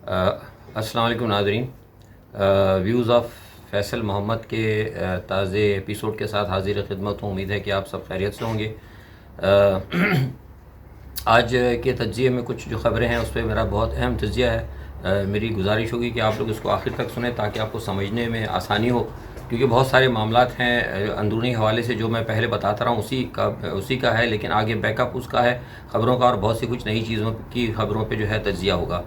अस्सलाम वालेकुम नाज़रीन। व्यूज़ ऑफ फैसल मोहम्मद के ताज़े एपिसोड के साथ हाजिर खिदमत हूँ। उम्मीद है कि आप सब खैरियत से होंगे। आज के तज्ज़िये में कुछ जो ख़बरें हैं उस पर मेरा बहुत अहम तज्ज़िया है। मेरी गुजारिश होगी कि आप लोग इसको आखिर तक सुनें ताकि आपको समझने में आसानी हो, क्योंकि बहुत सारे मामलात हैं अंदरूनी हवाले से जो मैं पहले बताता रहा हूँ उसी का है, लेकिन आगे बैकअप उसका है ख़बरों का, और बहुत सी कुछ नई चीज़ों की ख़बरों पे जो है तज्ज़िया होगा।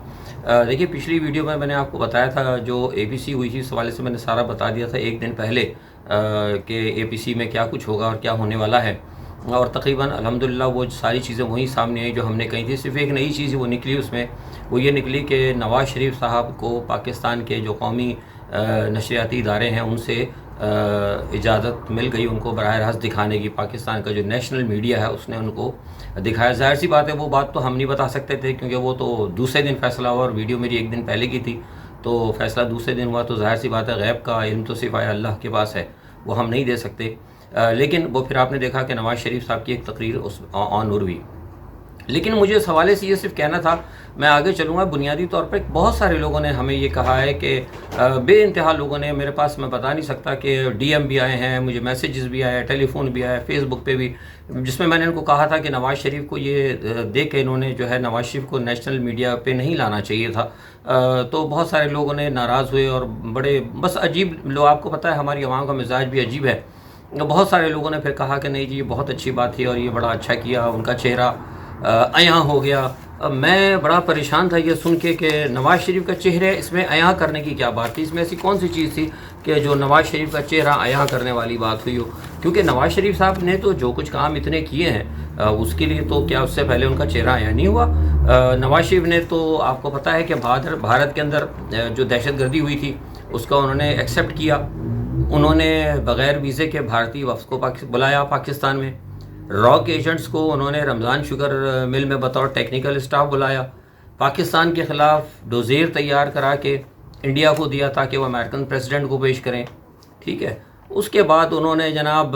देखिए, पिछली वीडियो में मैंने आपको बताया था जो APC हुई थी, इस हवाले से मैंने सारा बता दिया था एक दिन पहले कि APC में क्या कुछ होगा और क्या होने वाला है, और तकरीबन अल्हम्दुलिल्लाह वो सारी चीज़ें वही सामने आई जो हमने कही थी। सिर्फ एक नई चीज़ वो निकली उसमें, वो ये निकली कि नवाज़ शरीफ साहब को पाकिस्तान के जो कौमी नशरियाती इदारे हैं उनसे इजाज़त मिल गई उनको बराह रास्त दिखाने की। पाकिस्तान का जो नेशनल मीडिया है उसने उनको दिखाया। ज़ाहिर सी बात है वो बात तो हम नहीं बता सकते थे, क्योंकि वो तो दूसरे दिन फ़ैसला हुआ और वीडियो मेरी एक दिन पहले की थी, तो फ़ैसला दूसरे दिन हुआ, तो ज़ाहिर सी बात है गैब का इल्म तो सिर्फ अल्लाह के पास है, वो हम नहीं दे सकते। लेकिन वो फिर आपने देखा कि नवाज़ शरीफ साहब की एक तकरीर उस ऑन हुई। लेकिन मुझे इस हवाले से ये सिर्फ कहना था, मैं आगे चलूँगा। बुनियादी तौर पर बहुत सारे लोगों ने हमें ये कहा है कि बेइंतहा लोगों ने मेरे पास, मैं बता नहीं सकता, कि DM भी आए हैं, मुझे मैसेजेस भी आए, टेलीफोन भी आया, फेसबुक पे भी, जिसमें मैंने इनको कहा था कि नवाज़ शरीफ को ये देख के इन्होंने जो है नवाज़ शरीफ को नेशनल मीडिया पे नहीं लाना चाहिए था। तो बहुत सारे लोगों ने नाराज़ हुए और बड़े बस अजीब लोग, आपको पता है हमारी आवाम का मिजाज भी अजीब है। बहुत सारे लोगों ने फिर कहा कि नहीं जी ये बहुत अच्छी बात थी और ये बड़ा अच्छा किया, उनका चेहरा अयां हो गया। मैं बड़ा परेशान था ये सुन के कि नवाज़ शरीफ का चेहरे इसमें अयां करने की क्या बात थी, इसमें ऐसी कौन सी चीज़ थी कि जो नवाज़ शरीफ का चेहरा अयां करने वाली बात हुई हो। क्योंकि नवाज़ शरीफ साहब ने तो जो कुछ काम इतने किए हैं उसके लिए तो क्या उससे पहले उनका चेहरा अयां नहीं हुआ। नवाज़ शरीफ ने तो आपको पता है कि भारत के अंदर जो दहशतगर्दी हुई थी उसका उन्होंने एक्सेप्ट किया। उन्होंने बग़ैर वीज़े के भारतीय वफ़द को बुलाया पाकिस्तान में। रॉक एजेंट्स को उन्होंने रमज़ान शुगर मिल में बतौर टेक्निकल स्टाफ बुलाया। पाकिस्तान के ख़िलाफ़ डोज़ेर तैयार करा के इंडिया को दिया ताकि वो अमेरिकन प्रेसिडेंट को पेश करें, ठीक है। उसके बाद उन्होंने जनाब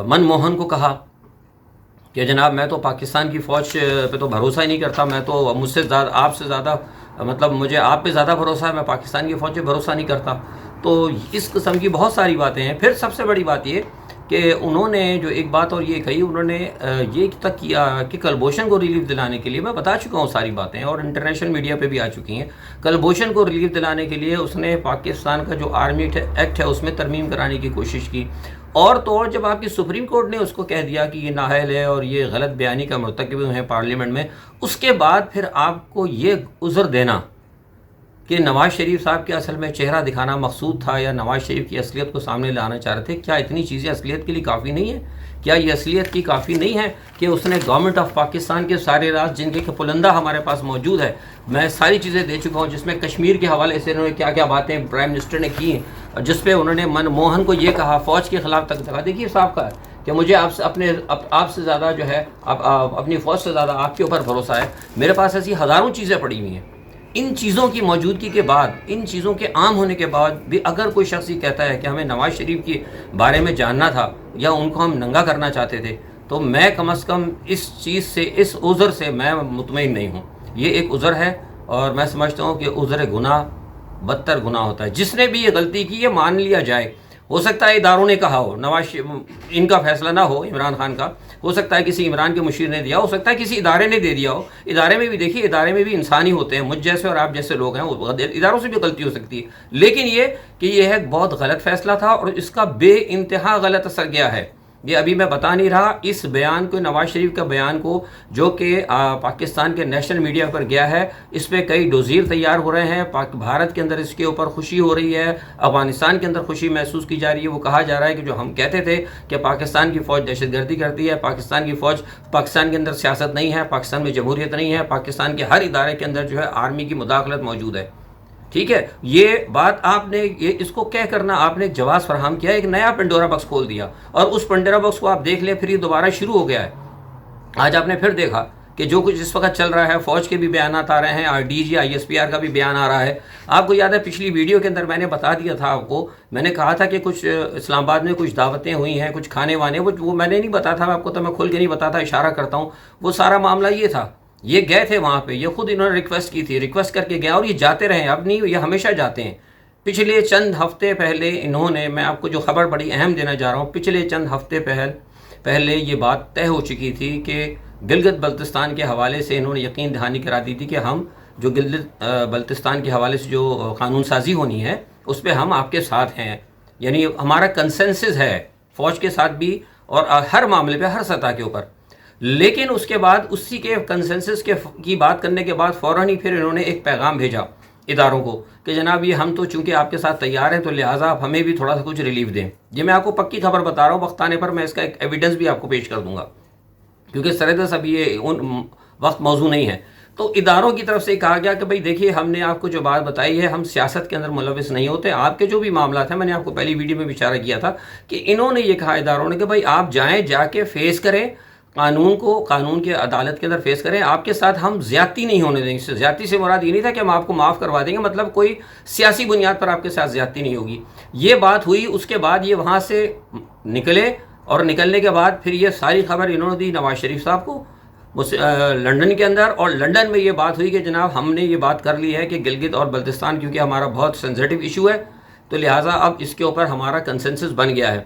मनमोहन को कहा कि जनाब मैं तो पाकिस्तान की फ़ौज पे तो भरोसा ही नहीं करता, मैं तो मुझसे ज़्यादा आपसे ज़्यादा मतलब मुझे आप पे ज़्यादा भरोसा है, मैं पाकिस्तान की फ़ौज पे भरोसा नहीं करता। तो इस किस्म की बहुत सारी बातें हैं। फिर सबसे बड़ी बात ये कि उन्होंने जो एक बात और ये कही, उन्होंने ये तक किया कि कलभूषण को रिलीफ दिलाने के लिए, मैं बता चुका हूँ सारी बातें और इंटरनेशनल मीडिया पे भी आ चुकी हैं, कलभूषण को रिलीफ दिलाने के लिए उसने पाकिस्तान का जो आर्मी एक्ट है उसमें तरमीम कराने की कोशिश की। और तो और जब आपकी सुप्रीम कोर्ट ने उसको कह दिया कि ये नाअहल है और ये गलत बयानी का मुर्तकिब हुए हैं पार्लियामेंट में, उसके बाद फिर आपको ये उज़र देना कि नवाज़ शरीफ साहब के असल में चेहरा दिखाना मकसूद था या नवाज़ शरीफ की असलियत को सामने लाना चाह रहे थे, क्या इतनी चीज़ें असलियत के लिए काफ़ी नहीं है? क्या ये असलियत की काफ़ी नहीं है कि उसने गवर्नमेंट ऑफ पाकिस्तान के सारे राज जिनके पुलंदा हमारे पास मौजूद है, मैं सारी चीज़ें दे चुका हूँ, जिसमें कश्मीर के हवाले से उन्होंने क्या क्या बातें प्राइम मिनिस्टर ने की, जिस पे उन्होंने मनमोहन को ये कहा फ़ौज के ख़िलाफ़ तक दिखा। देखिए साहब का कि मुझे आपसे ज़्यादा जो है अपनी फ़ौज से ज़्यादा आपके ऊपर भरोसा है। मेरे पास ऐसी हज़ारों चीज़ें पड़ी हुई हैं। इन चीज़ों की मौजूदगी के बाद, इन चीज़ों के आम होने के बाद भी अगर कोई शख्स ये कहता है कि हमें नवाज़ शरीफ के बारे में जानना था या उनको हम नंगा करना चाहते थे, तो मैं कम अज़ कम इस चीज़ से, इस उज़र से मैं मुतमईन नहीं हूँ। ये एक उज़र है और मैं समझता हूँ कि उज़र गुनाह बदतर गुनाह होता है। जिसने भी ये गलती की ये मान लिया जाए। हो सकता है इदारों ने कहा हो, इनका फैसला ना हो, इमरान खान का, हो सकता है किसी इमरान के मुशीर ने दिया, हो सकता है किसी इदारे ने दे दिया हो। इदारे में भी देखिए, इदारे में भी इंसान ही होते हैं, मुझ जैसे और आप जैसे लोग हैं, इदारों से भी गलती हो सकती है। लेकिन ये कि यह है बहुत गलत फैसला था और इसका बेइंतहा गलत असर गया है। ये अभी मैं बता नहीं रहा, इस बयान को, नवाज़ शरीफ का बयान को, जो कि पाकिस्तान के नेशनल मीडिया पर गया है, इस पर कई डोज़ीर तैयार हो रहे हैं। भारत के अंदर इसके ऊपर खुशी हो रही है, अफ़गानिस्तान के अंदर खुशी महसूस की जा रही है। वो कहा जा रहा है कि जो हम कहते थे कि पाकिस्तान की फ़ौज दहशतगर्दी करती है, पाकिस्तान की फ़ौज, पाकिस्तान के अंदर सियासत नहीं है, पाकिस्तान में जमहूरियत नहीं है, पाकिस्तान के हर इदारे के अंदर जो है आर्मी की मुदाखलत मौजूद है, ठीक है। ये बात आपने ये इसको क्या करना, आपने एक जवाब फराहम किया, एक नया पंडोरा बॉक्स खोल दिया और उस पंडोरा बॉक्स को आप देख लें, फिर ये दोबारा शुरू हो गया है। आज आपने फिर देखा कि जो कुछ इस वक्त चल रहा है, फ़ौज के भी बयान आ रहे हैं, DG ISPR का भी बयान आ रहा है। आपको याद है पिछली वीडियो के अंदर मैंने बता दिया था आपको, मैंने कहा था कि कुछ इस्लामाबाद में कुछ दावतें हुई हैं, कुछ खाने वाने, वो मैंने नहीं बताया था आपको, तो मैं खुल के नहीं बताता, इशारा करता हूँ। वो सारा मामला ये था یہ گئے تھے وہاں پہ، یہ خود انہوں نے ریکویسٹ کی تھی، ریکویسٹ کر کے گیا اور یہ جاتے رہے، اب نہیں، یہ ہمیشہ جاتے ہیں۔ پچھلے چند ہفتے پہلے انہوں نے، میں آپ کو جو خبر بڑی اہم دینا جا رہا ہوں، پچھلے چند ہفتے پہلے یہ بات طے ہو چکی تھی کہ گلگت بلتستان کے حوالے سے انہوں نے یقین دہانی کرا دی تھی کہ ہم جو گلگت بلتستان کے حوالے سے جو قانون سازی ہونی ہے اس پہ ہم آپ کے ساتھ ہیں، یعنی ہمارا کنسنسس ہے فوج کے ساتھ بھی اور ہر معاملے پہ، ہر سطح کے اوپر۔ لیکن اس کے بعد اسی کے کنسنسس کی بات کرنے کے بعد فوراً ہی پھر انہوں نے ایک پیغام بھیجا اداروں کو کہ جناب یہ ہم تو چونکہ آپ کے ساتھ تیار ہیں تو لہٰذا آپ ہمیں بھی تھوڑا سا کچھ ریلیف دیں۔ یہ میں آپ کو پکی خبر بتا رہا ہوں، وقت آنے پر میں اس کا ایک ایویڈنس بھی آپ کو پیش کر دوں گا، کیونکہ سردست اب یہ وقت موضوع نہیں ہے۔ تو اداروں کی طرف سے کہا گیا کہ بھئی دیکھیے ہم نے آپ کو جو بات بتائی ہے، ہم سیاست کے اندر ملوث نہیں ہوتے، آپ کے جو بھی معاملات ہیں، میں نے آپ کو پہلی ویڈیو میں بھی اشارہ کیا تھا کہ انہوں نے یہ کہا اداروں نے کہ بھئی آپ جائیں، جا کے فیس کریں قانون کو، قانون کے عدالت کے اندر فیس کریں، آپ کے ساتھ ہم زیادتی نہیں ہونے دیں گے۔ زیادتی سے مراد یہ نہیں تھا کہ ہم آپ کو معاف کروا دیں گے، مطلب کوئی سیاسی بنیاد پر آپ کے ساتھ زیادتی نہیں ہوگی۔ یہ بات ہوئی، اس کے بعد یہ وہاں سے نکلے اور نکلنے کے بعد پھر یہ ساری خبر انہوں نے دی نواز شریف صاحب کو لنڈن کے اندر، اور لنڈن میں یہ بات ہوئی کہ جناب ہم نے یہ بات کر لی ہے کہ گلگت اور بلتستان کیونکہ ہمارا بہت سینسیٹیو ایشو ہے تو لہٰذا اب اس کے اوپر ہمارا کنسنسس بن گیا ہے۔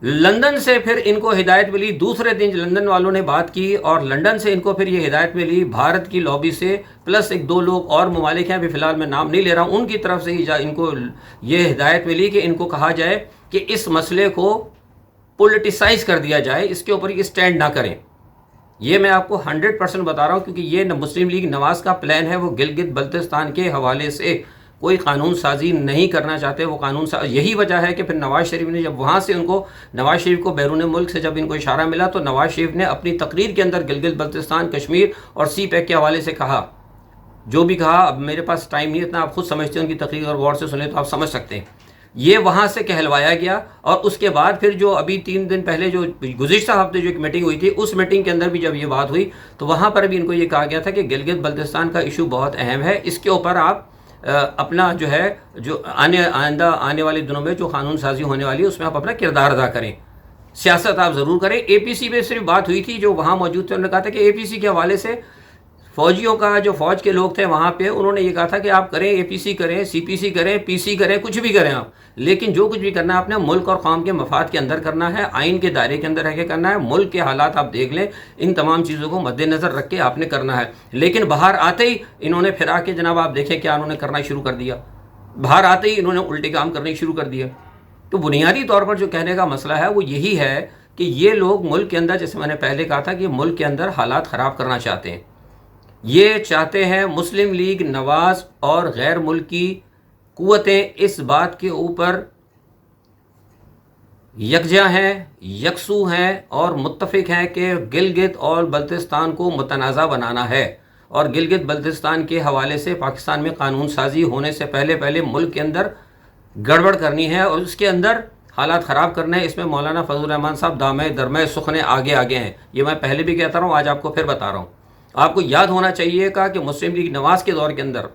لندن سے پھر ان کو ہدایت ملی، دوسرے دن لندن والوں نے بات کی اور لندن سے ان کو پھر یہ ہدایت ملی بھارت کی لابی سے، پلس ایک دو لوگ اور ممالک ہیں، ابھی فی الحال میں نام نہیں لے رہا ہوں، ان کی طرف سے ہی ان کو یہ ہدایت ملی کہ ان کو کہا جائے کہ اس مسئلے کو پولیٹیسائز کر دیا جائے، اس کے اوپر یہ اسٹینڈ نہ کریں۔ یہ میں آپ کو 100% بتا رہا ہوں کیونکہ یہ مسلم لیگ نواز کا پلان ہے، وہ گلگت بلتستان کے حوالے سے کوئی قانون سازی نہیں کرنا چاہتے، وہ قانون یہی وجہ ہے کہ پھر نواز شریف نے جب وہاں سے ان کو، نواز شریف کو بیرون ملک سے جب ان کو اشارہ ملا تو نواز شریف نے اپنی تقریر کے اندر گلگت بلتستان، کشمیر اور سی پیک کے حوالے سے کہا، جو بھی کہا۔ اب میرے پاس ٹائم نہیں اتنا، آپ خود سمجھتے ہیں، ان کی تقریر اور غور سے سنیں تو آپ سمجھ سکتے ہیں۔ یہ وہاں سے کہلوایا گیا اور اس کے بعد پھر جو ابھی 3 دن پہلے جو گزشتہ ہفتے جو ایک میٹنگ ہوئی تھی، اس میٹنگ کے اندر بھی جب یہ بات ہوئی تو وہاں پر بھی ان کو یہ کہا گیا تھا کہ گلگت بلتستان کا ایشو بہت اہم ہے، اس کے اوپر آپ اپنا جو ہے جو آنے والے دنوں میں جو قانون سازی ہونے والی ہے اس میں آپ اپنا کردار ادا کریں، سیاست آپ ضرور کریں۔ اے پی سی پہ صرف بات ہوئی تھی، جو وہاں موجود تھے انہوں نے کہا تھا کہ اے پی سی کے حوالے سے فوجیوں کا، جو فوج کے لوگ تھے وہاں پہ، انہوں نے یہ کہا تھا کہ آپ کریں، اے پی سی کریں، سی پی سی کریں، پی سی کریں، کچھ بھی کریں آپ، لیکن جو کچھ بھی کرنا ہے اپنے ملک اور قوم کے مفاد کے اندر کرنا ہے، آئین کے دائرے کے اندر رہ کے کرنا ہے، ملک کے حالات آپ دیکھ لیں، ان تمام چیزوں کو مد نظر رکھ کے آپ نے کرنا ہے۔ لیکن باہر آتے ہی انہوں نے پھر آ کے جناب آپ دیکھیں کیا انہوں نے کرنا شروع کر دیا، باہر آتے ہی انہوں نے الٹے کام کرنے شروع کر دیا۔ تو بنیادی طور پر جو کہنے کا مسئلہ ہے وہ یہی ہے کہ یہ لوگ ملک کے اندر، جیسے میں نے پہلے کہا تھا کہ ملک کے اندر حالات خراب کرنا چاہتے ہیں، یہ چاہتے ہیں مسلم لیگ نواز اور غیر ملکی قوتیں اس بات کے اوپر یکجا ہیں، یکسو ہیں اور متفق ہیں کہ گلگت اور بلتستان کو متنازع بنانا ہے اور گلگت بلتستان کے حوالے سے پاکستان میں قانون سازی ہونے سے پہلے ملک کے اندر گڑبڑ کرنی ہے اور اس کے اندر حالات خراب کرنے ہیں۔ اس میں مولانا فضل الرحمان صاحب دامے درمے سخنے آگے ہیں، یہ میں پہلے بھی کہتا رہا ہوں، آج آپ کو پھر بتا رہا ہوں۔ آپ کو یاد ہونا چاہیے کہ مسلم لیگ نواز کے دور کے اندر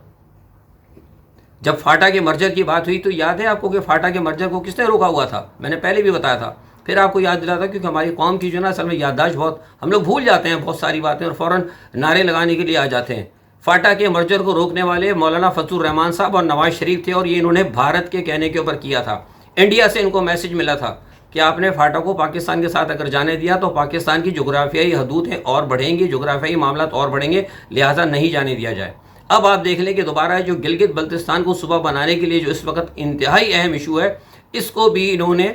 جب فاٹا کے مرجر کی بات ہوئی تو یاد ہے آپ کو کہ فاٹا کے مرجر کو کس نے روکا ہوا تھا، میں نے پہلے بھی بتایا تھا، پھر آپ کو یاد دلاتا تھا کیونکہ ہماری قوم کی جو نا اصل میں یادداشت بہت، ہم لوگ بھول جاتے ہیں بہت ساری باتیں اور فوراً نعرے لگانے کے لیے آ جاتے ہیں۔ فاٹا کے مرجر کو روکنے والے مولانا فضل الرحمان صاحب اور نواز شریف تھے اور یہ انہوں نے بھارت کے کہنے کے اوپر کیا تھا۔ انڈیا سے ان کو میسج ملا تھا کہ آپ نے فاٹا کو پاکستان کے ساتھ اگر جانے دیا تو پاکستان کی جغرافیائی حدودیں اور بڑھیں گی، جغرافیائی معاملات اور بڑھیں گے، لہٰذا نہیں جانے دیا جائے۔ اب آپ دیکھ لیں کہ دوبارہ جو گلگت بلتستان کو صوبہ بنانے کے لیے جو اس وقت انتہائی اہم ایشو ہے، اس کو بھی انہوں نے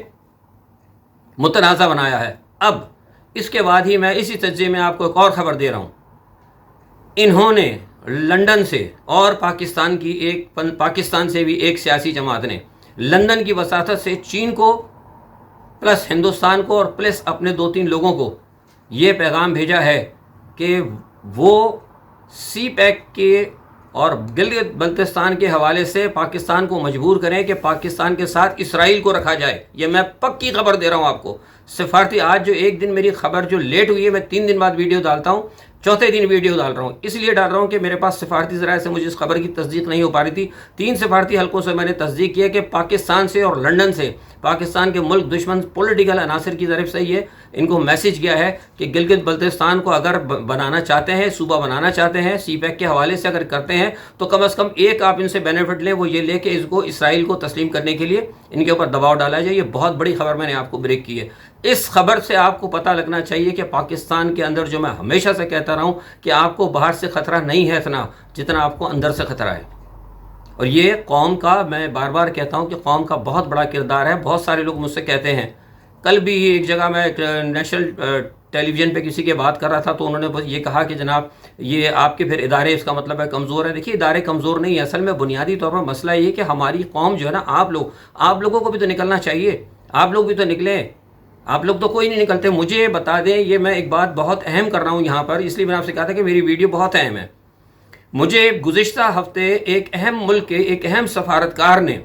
متنازع بنایا ہے۔ اب اس کے بعد ہی میں اسی تجزیے میں آپ کو ایک اور خبر دے رہا ہوں، انہوں نے لندن سے اور پاکستان سے بھی ایک سیاسی جماعت نے لندن کی وساطت سے چین کو پلس ہندوستان کو اور پلس اپنے 2-3 لوگوں کو یہ پیغام بھیجا ہے کہ وہ سی پیک کے اور گلگت بلتستان کے حوالے سے پاکستان کو مجبور کریں کہ پاکستان کے ساتھ اسرائیل کو رکھا جائے۔ یہ میں پکی خبر دے رہا ہوں آپ کو، سفارتی۔ آج جو ایک دن میری خبر جو لیٹ ہوئی ہے، میں 3 دن بعد ویڈیو ڈالتا ہوں، चौथे दिन वीडियो डाल रहा हूँ, इसलिए डाल रहा हूँ कि मेरे पास सिफारती ज़राए से मुझे इस खबर की तस्दीक नहीं हो पा रही थी। 3 सिफारती हलकों से मैंने तस्दीक किया कि पाकिस्तान से और लंदन से पाकिस्तान के मुल्क दुश्मन पॉलिटिकल अनासर की तरफ से ये इनको मैसेज गया है कि गिलगित बल्तिस्तान को अगर बनाना चाहते हैं, सूबा बनाना चाहते हैं, CPEC के हवाले से अगर करते हैं, तो कम अज़ कम एक आप इनसे बेनिफिट लें, वो ये ले कि इसको इसराइल को तस्लीम करने के लिए इनके ऊपर दबाव डाला जाए। ये बहुत बड़ी खबर मैंने आपको ब्रेक की है। इस खबर से आपको पता लगना चाहिए कि पाकिस्तान के अंदर, जो मैं हमेशा से कहता रहा हूँ कि आपको बाहर से ख़तरा नहीं है इतना जितना आपको अंदर से ख़तरा है। और ये कौम का, मैं बार बार कहता हूँ कि कौम का बहुत बड़ा किरदार है। बहुत सारे लोग मुझसे कहते हैं, कल भी एक जगह मैं नेशनल टेलीविज़न पे किसी के बात कर रहा था, तो उन्होंने बस ये कहा कि जनाब ये आपके फिर इदारे, इसका मतलब है कमज़ोर है। देखिए, इदारे कमज़ोर नहीं है, असल में बुनियादी तौर पर मसला ये कि हमारी कौम जो है ना, आप लोगों को भी तो निकलना चाहिए, आप लोग भी तो निकलें। आप लोग तो कोई नहीं निकलते। मुझे बता दें, ये मैं एक बात बहुत अहम कर रहा हूँ यहाँ पर, इसलिए मैंने आपसे कहा था कि मेरी वीडियो बहुत अहम है। मुझे गुज़िश्ता हफ्ते एक अहम मुल्क के एक अहम सफारतकार ने,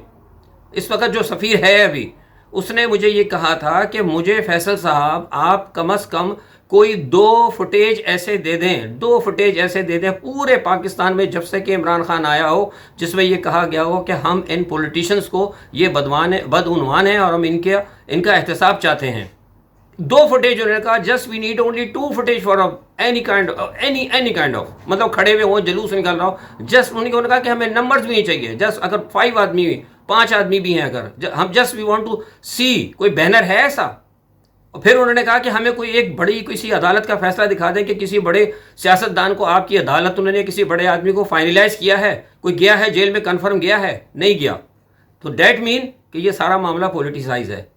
इस वक्त जो सफ़ीर है अभी, उसने मुझे ये कहा था कि मुझे फैसल साहब आप कम अज़ कम कोई 2 फुटेज ऐसे दे दें, 2 फुटेज ऐसे दे दें पूरे पाकिस्तान में जब से कि इमरान खान आया हो, जिसमें ये कहा गया हो कि हम इन पॉलिटिशियंस को ये बदउनवान हैं और हम इनका एहतसाब चाहते हैं। 2 फुटेज उन्होंने कहा, just we need only 2 footage for any kind of, मतलब खड़े हुए हो, जुलूस निकल रहा हो, जस्ट उन्होंने कहा कि हमें नंबर्स भी नहीं चाहिए, जस्ट अगर 5 आदमी 5 आदमी भी हैं, अगर हम जस्ट वी वांट टू सी, कोई बैनर है ऐसा। और फिर उन्होंने कहा कि हमें कोई एक बड़ी किसी अदालत का फैसला दिखा दें कि किसी बड़े सियासतदान को, आपकी अदालत उन्होंने किसी बड़े आदमी को फाइनलाइज किया है, कोई गया है जेल में, कन्फर्म गया है, नहीं गया, तो डेट मीन कि ये सारा मामला पॉलिटिसाइज है।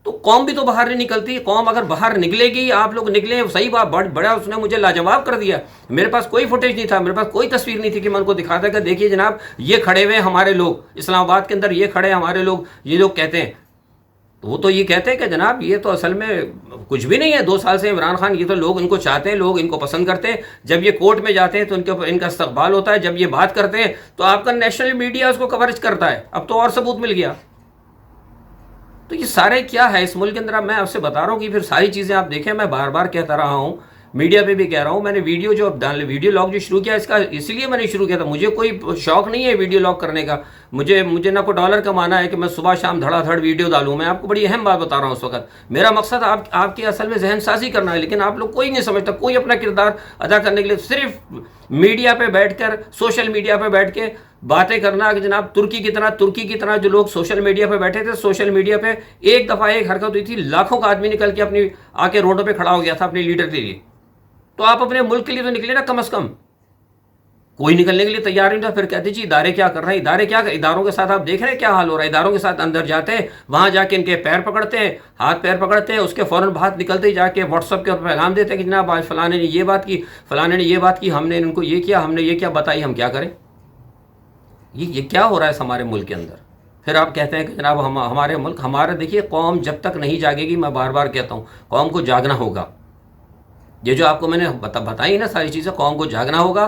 तो कौम भी तो बाहर नहीं निकलती। कौम अगर बाहर निकलेगी, आप लोग निकले, सही बात, बड़ा उसने मुझे लाजवाब कर दिया। मेरे पास कोई फुटेज नहीं था, मेरे पास कोई तस्वीर नहीं थी कि मैं उनको दिखाता कि देखिए जनाब ये खड़े हुए हमारे लोग, इस्लामाबाद के अंदर ये खड़े हमारे लोग, ये लोग कहते हैं। तो वो तो ये कहते हैं कि जनाब ये तो असल में कुछ भी नहीं है, 2 साल से इमरान खान, ये तो लोग इनको चाहते हैं, लोग इनको पसंद करते हैं। जब ये कोर्ट में जाते हैं तो इनका इस्तकबाल होता है, जब ये बात करते हैं तो आपका नेशनल मीडिया उसको कवरेज करता है। अब तो और सबूत मिल गया। तो ये सारे क्या है इस मुल्क के अंदर, मैं आपसे बता रहा हूँ कि फिर सारी चीज़ें आप देखें। मैं बार बार कहता रहा हूँ, मीडिया पे भी कह रहा हूँ, मैंने वीडियो लॉग जो शुरू किया, इसका इसलिए मैंने शुरू किया था, मुझे कोई शौक नहीं है वीडियो लॉग करने का, मुझे ना कोई डॉलर कमाना है कि मैं सुबह शाम धड़ाधड़ वीडियो डालूँ। मैं आपको बड़ी अहम बात बता रहा हूँ इस वक्त, मेरा मकसद आपकी असल में जहन साजी करना है, लेकिन आप लोग कोई नहीं समझता, कोई अपना किरदार अदा करने के लिए सिर्फ मीडिया पे बैठकर, सोशल मीडिया पे बैठ के बातें करना कि जनाब तुर्की की तरह जो लोग सोशल मीडिया पे बैठे थे, सोशल मीडिया पे एक दफ़ा एक हरकत हुई थी, लाखों का आदमी निकल के अपनी आके रोडों पे खड़ा हो गया था अपने लीडर के लिए। तो आप अपने मुल्क के लिए तो निकले ना, कम से कम। कोई निकलने के लिए तैयार नहीं था। फिर कहते जी इदारे क्या कर रहे हैं, इदारों के साथ आप देख रहे हैं क्या हाल हो रहा है। इदारों के साथ अंदर जाते हैं, वहां जाके इनके पैर पकड़ते हैं, हाथ पैर पकड़ते हैं, उसके फौरन बाहर निकलते ही जाके व्हाट्सअप के पैगाम देते हैं कि जनाब आज फलाने ने ये बात की, फलाने ने ये बात की, हमने इनको ये किया, हमने ये क्या, बताइए हम क्या करें। ये क्या हो रहा है हमारे मुल्क के अंदर। फिर आप कहते हैं कि जनाब हमारे मुल्क, देखिए कौम जब तक नहीं जागेगी, मैं बार बार कहता हूँ, कौम को जागना होगा। ये जो आपको मैंने बताई ना सारी चीज़ें, कौम को जागना होगा।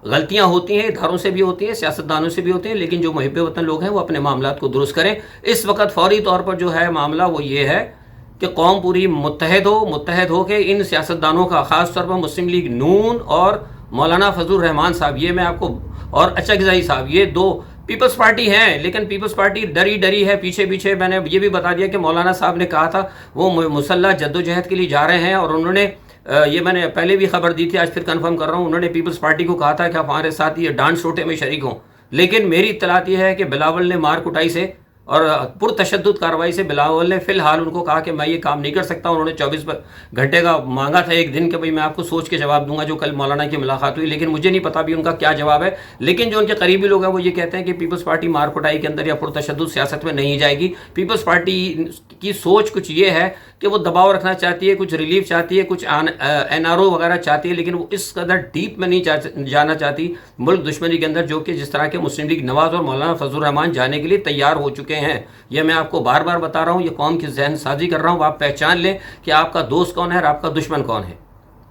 गलतियां होती हैं, इदारों से भी होती हैं, सियासतदानों से भी होती हैं, लेकिन जो मुहिब वतन लोग हैं वो अपने मामलात को दुरुस्त करें। इस वक्त फौरी तौर पर जो है मामला वो ये है कि कौम पूरी मुत्तहद हो के इन सियासतदानों का, ख़ास तौर पर मुस्लिम लीग नून और मौलाना फजलुर रहमान साहब, ये मैं आपको, और अचकज़ई साहब, ये 2 पीपल्स पार्टी हैं, लेकिन पीपल्स पार्टी डरी है पीछे। मैंने ये भी बता दिया कि मौलाना साहब ने कहा था वो मुसल्लह जद्दोजहद के लिए जा रहे हैं, और उन्होंने ये मैंने पहले भी खबर दी थी, आज फिर कंफर्म कर रहा हूँ, उन्होंने पीपल्स पार्टी को कहा था कि आप हमारे साथ ये डांस शोटे में शरीक हों। लेकिन मेरी इत्तलात ये है कि बिलावल ने मार कुटाई से और पुरतशद्दुद कार्रवाई से बिलावल ने फ़िलहाल उनको कहा कि मैं ये काम नहीं कर सकता। उन्होंने 24 घंटे का मांगा था, एक दिन के, भाई मैं आपको सोच के जवाब दूंगा, जो कल मौलाना की मुलाकात हुई, लेकिन मुझे नहीं पता भी उनका क्या जवाब है। लेकिन जो उनके करीबी लोग हैं वो ये कहते हैं कि पीपल्स पार्टी मार कुटाई के अंदर या पुरतशद्दुद सियासत में नहीं जाएगी। पीपल्स पार्टी की सोच कुछ ये है कि वो दबाव रखना चाहती है, कुछ रिलीफ चाहती है, कुछ NRO वगैरह चाहती है, लेकिन वो इस कदर डीप में नहीं जाना चाहती मुल्क दुश्मनी के अंदर, जो कि जिस तरह के मुस्लिम लीग नवाज़ और मौलाना फजलुर रहमान जाने के लिए तैयार हो चुके हैं। यह मैं आपको बार बार बता रहा हूँ, ये कौम की जहन साजी कर रहा हूँ। आप पहचान लें कि आपका दोस्त कौन है और आपका दुश्मन कौन है,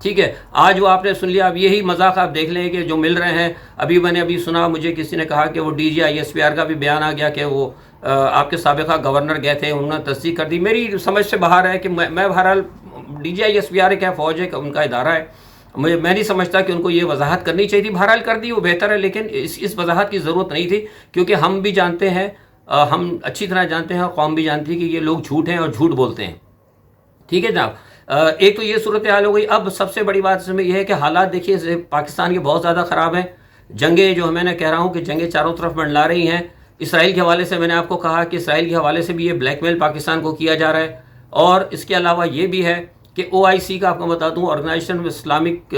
ठीक है। आज वो आपने सुन लिया, अब यही मजाक आप देख लें कि जो मिल रहे हैं। मैंने अभी सुना, मुझे किसी ने कहा कि वो DG ISPR का भी बयान आ गया कि वो आपके साबिका गवर्नर गए थे, उन्होंने तस्दीक कर दी। मेरी समझ से बाहर है कि मैं बहरहाल DG ISPR एक फ़ौज है, उनका इदारा है, میں نہیں سمجھتا کہ ان کو یہ وضاحت کرنی چاہیے تھی. بہرحال کر دی وہ بہتر ہے، لیکن اس وضاحت کی ضرورت نہیں تھی، کیونکہ ہم بھی جانتے ہیں، ہم اچھی طرح جانتے ہیں اور قوم بھی جانتی ہے کہ یہ لوگ جھوٹ ہیں اور جھوٹ بولتے ہیں. ٹھیک ہے جناب. ایک تو یہ صورتحال ہو گئی. اب سب سے بڑی بات اس میں یہ ہے کہ حالات دیکھیے پاکستان کے بہت زیادہ خراب ہیں. جنگیں جو میں نے کہہ رہا ہوں کہ جنگیں چاروں طرف منڈلا رہی ہیں. اسرائیل کے حوالے سے میں نے آپ کو کہا کہ اسرائیل کے حوالے سے بھی یہ بلیک میل پاکستان کو کیا جا رہا ہے. اور اس کے علاوہ یہ بھی ہے کہ OIC کا آپ کو بتا دوں، آرگنائزیشن اسلامک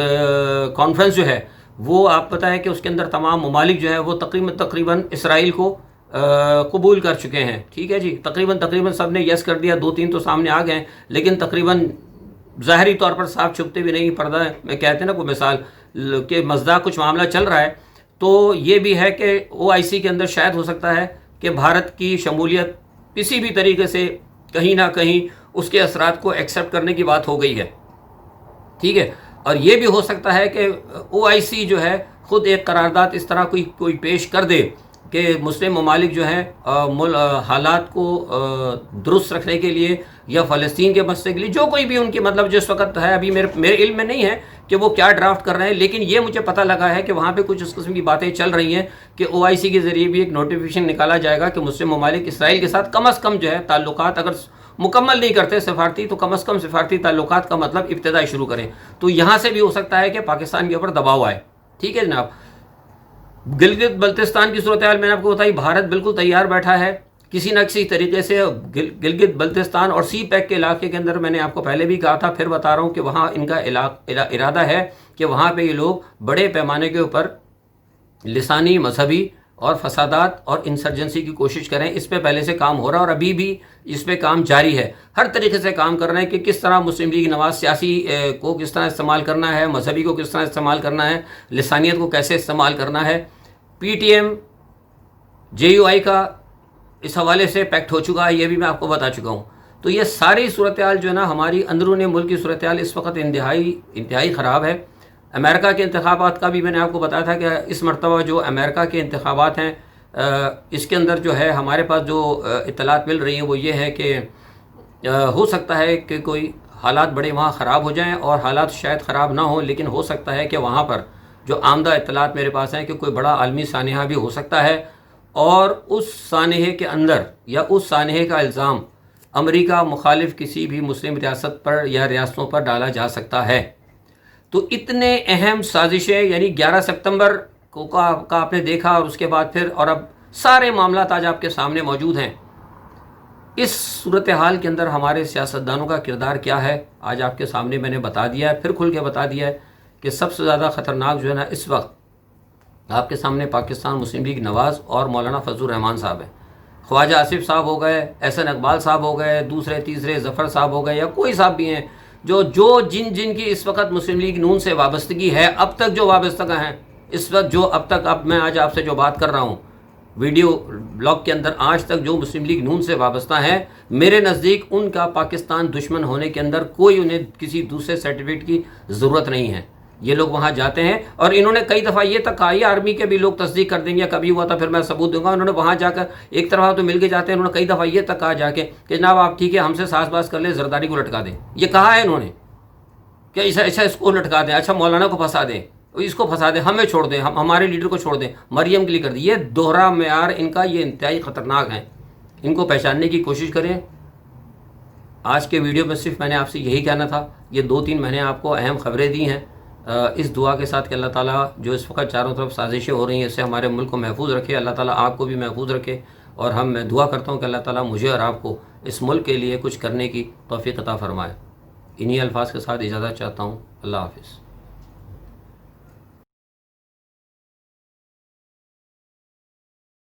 کانفرنس جو ہے وہ آپ پتہ ہے کہ اس کے اندر تمام ممالک جو ہے وہ تقریباً اسرائیل کو قبول کر چکے ہیں. ٹھیک ہے جی، تقریباً سب نے یس کر دیا. 2-3 تو سامنے آ گئے ہیں، لیکن تقریباً ظاہری طور پر صاف چھپتے بھی نہیں، پردہ میں کہتے ہیں نا کوئی مثال کہ مزداق کچھ معاملہ چل رہا ہے. تو یہ بھی ہے کہ OIC کے اندر شاید ہو سکتا ہے کہ بھارت کی شمولیت کسی بھی طریقے سے کہیں نہ کہیں اس کے اثرات کو ایکسیپٹ کرنے کی بات ہو گئی ہے. ٹھیک ہے. اور یہ بھی ہو سکتا ہے کہ OIC جو ہے خود ایک قرارداد اس طرح کوئی پیش کر دے کہ مسلم ممالک جو ہیں حالات کو درست رکھنے کے لیے یا فلسطین کے مسئلے کے لیے جو کوئی بھی ان کی مطلب جس وقت ہے، ابھی میرے علم میں نہیں ہے کہ وہ کیا ڈرافٹ کر رہے ہیں، لیکن یہ مجھے پتہ لگا ہے کہ وہاں پہ کچھ اس قسم کی باتیں چل رہی ہیں کہ OIC کے ذریعے بھی ایک نوٹیفیکیشن نکالا جائے گا کہ مسلم ممالک اسرائیل کے ساتھ کم از کم جو ہے تعلقات اگر مکمل نہیں کرتے سفارتی، تو کم از کم سفارتی تعلقات کا مطلب ابتدائی شروع کریں. تو یہاں سے بھی ہو سکتا ہے کہ پاکستان کے اوپر دباؤ آئے. ٹھیک ہے جناب. گلگت بلتستان کی صورتحال میں نے آپ کو بتائی. بھارت بالکل تیار بیٹھا ہے کسی نہ کسی طریقے سے. گلگت بلتستان اور سی پیک کے علاقے کے اندر میں نے آپ کو پہلے بھی کہا تھا، پھر بتا رہا ہوں کہ وہاں ان کا ارادہ ہے کہ وہاں پہ یہ لوگ بڑے پیمانے کے اوپر لسانی، مذہبی اور فسادات اور انسرجنسی کی کوشش کریں. اس پہ پہلے سے کام ہو رہا ہے اور ابھی بھی اس پہ کام جاری ہے. ہر طریقے سے کام کر رہے ہیں کہ کس طرح مسلم لیگ نواز سیاسی کو کس طرح استعمال کرنا ہے، مذہبی کو کس طرح استعمال کرنا ہے، لسانیت کو کیسے استعمال کرنا ہے. PTM JUI کا اس حوالے سے پیکٹ ہو چکا ہے، یہ بھی میں آپ کو بتا چکا ہوں. تو یہ ساری صورتحال جو ہے نا ہماری اندرون ملک کی صورتحال اس وقت انتہائی خراب ہے. امریکہ کے انتخابات کا بھی میں نے آپ کو بتایا تھا کہ اس مرتبہ جو امریکہ کے انتخابات ہیں اس کے اندر جو ہے ہمارے پاس جو اطلاعات مل رہی ہیں وہ یہ ہے کہ ہو سکتا ہے کہ کوئی حالات بڑے وہاں خراب ہو جائیں، اور حالات شاید خراب نہ ہوں، لیکن ہو سکتا ہے کہ وہاں پر جو آمدہ اطلاعات میرے پاس ہیں کہ کوئی بڑا عالمی سانحہ بھی ہو سکتا ہے، اور اس سانحے کے اندر یا اس سانحے کا الزام امریکہ مخالف کسی بھی مسلم ریاست پر یا ریاستوں پر ڈالا جا سکتا ہے. تو اتنے اہم سازشیں یعنی 11 ستمبر کا آپ نے دیکھا، اور اس کے بعد پھر اور اب سارے معاملات آج آپ کے سامنے موجود ہیں. اس صورتحال کے اندر ہمارے سیاستدانوں کا کردار کیا ہے آج آپ کے سامنے میں نے بتا دیا ہے، پھر کھل کے بتا دیا ہے کہ سب سے زیادہ خطرناک جو ہے نا اس وقت آپ کے سامنے پاکستان مسلم لیگ نواز اور مولانا فضل الرحمان صاحب ہیں. خواجہ آصف صاحب ہو گئے، احسن اقبال صاحب ہو گئے، دوسرے تیسرے ظفر صاحب ہو گئے، یا کوئی صاحب بھی ہیں جو جن کی اس وقت مسلم لیگ نون سے وابستگی ہے، اب تک جو وابستہ ہیں اس وقت، جو اب تک اب میں آج آپ سے جو بات کر رہا ہوں ویڈیو بلاگ کے اندر، آج تک جو مسلم لیگ نون سے وابستہ ہیں، میرے نزدیک ان کا پاکستان دشمن ہونے کے اندر کوئی انہیں کسی دوسرے سرٹیفکیٹ کی ضرورت نہیں ہے. یہ لوگ وہاں جاتے ہیں، اور انہوں نے کئی دفعہ یہ تک کہا، یہ آرمی کے بھی لوگ تصدیق کر دیں گے، کبھی ہوا تھا پھر میں ثبوت دوں گا. انہوں نے وہاں جا کر ایک طرح تو مل کے جاتے ہیں، انہوں نے کئی دفعہ یہ تک کہا جا کے کہ جناب آپ ٹھیک ہے ہم سے ساز باز کر لیں، زرداری کو لٹکا دیں. یہ کہا ہے انہوں نے کہ ایسا اس کو لٹکا دیں، اچھا مولانا کو پھنسا دیں، اس کو پھنسا دیں، ہمیں چھوڑ دیں، ہمارے لیڈر کو چھوڑ دیں، مریم کے لیے کر دیں. یہ دوہرا معیار ان کا یہ انتہائی خطرناک ہے. ان کو پہچاننے کی کوشش کریں. آج کے ویڈیو میں صرف میں نے آپ سے یہی کہنا تھا. یہ 2-3 میں نے آپ کو اہم خبریں دی ہیں، اس دعا کے ساتھ کہ اللہ تعالیٰ جو اس وقت چاروں طرف سازشیں ہو رہی ہیں اس سے ہمارے ملک کو محفوظ رکھے، اللہ تعالیٰ آپ کو بھی محفوظ رکھے. اور میں دعا کرتا ہوں کہ اللہ تعالیٰ مجھے اور آپ کو اس ملک کے لیے کچھ کرنے کی توفیق عطا فرمائے. انہی الفاظ کے ساتھ اجازت چاہتا ہوں. اللہ حافظ.